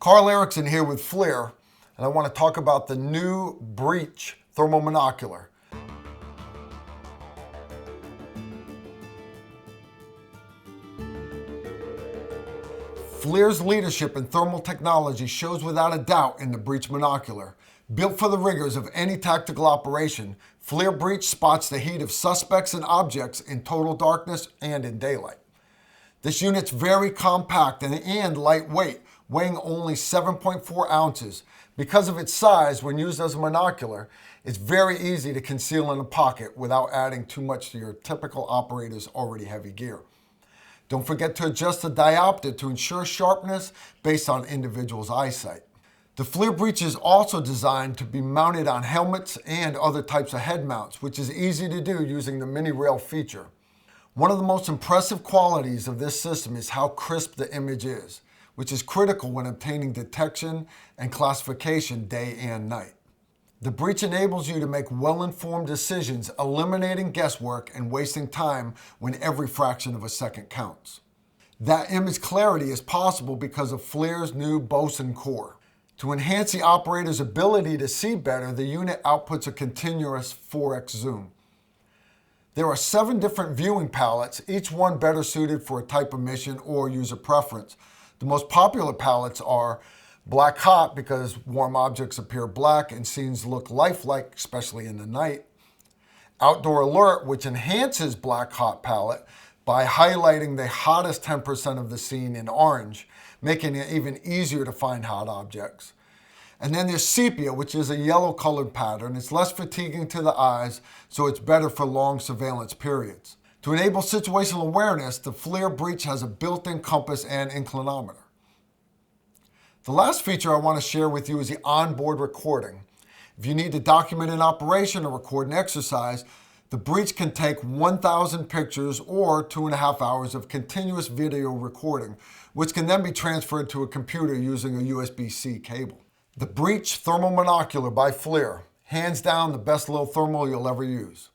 Karl Erickson here with FLIR, and I want to talk about the new Breach thermal monocular. FLIR's leadership in thermal technology shows without a doubt in the Breach monocular. Built for the rigors of any tactical operation, FLIR Breach spots the heat of suspects and objects in total darkness and in daylight. This unit's very compact and lightweight, weighing only 7.4 ounces. Because of its size, when used as a monocular, it's very easy to conceal in a pocket without adding too much to your typical operator's already heavy gear. Don't forget to adjust the diopter to ensure sharpness based on individual's eyesight. The FLIR Breach is also designed to be mounted on helmets and other types of head mounts, which is easy to do using the mini rail feature. One of the most impressive qualities of this system is how crisp the image is, which is critical when obtaining detection and classification day and night. The Breach enables you to make well-informed decisions, eliminating guesswork and wasting time when every fraction of a second counts. That image clarity is possible because of FLIR's new Boson core. To enhance the operator's ability to see better, the unit outputs a continuous 4x zoom. There are 7 different viewing palettes, each one better suited for a type of mission or user preference. The most popular palettes are Black Hot, because warm objects appear black and scenes look lifelike, especially in the night. Outdoor Alert, which enhances Black Hot palette by highlighting the hottest 10% of the scene in orange, making it even easier to find hot objects. And then there's Sepia, which is a yellow colored pattern. It's less fatiguing to the eyes, so it's better for long surveillance periods. To enable situational awareness, the FLIR Breach has a built-in compass and inclinometer. The last feature I want to share with you is the onboard recording. If you need to document an operation or record an exercise, the Breach can take 1,000 pictures or 2.5 hours of continuous video recording, which can then be transferred to a computer using a USB-C cable. The Breach Thermal Monocular by FLIR, hands down the best little thermal you'll ever use.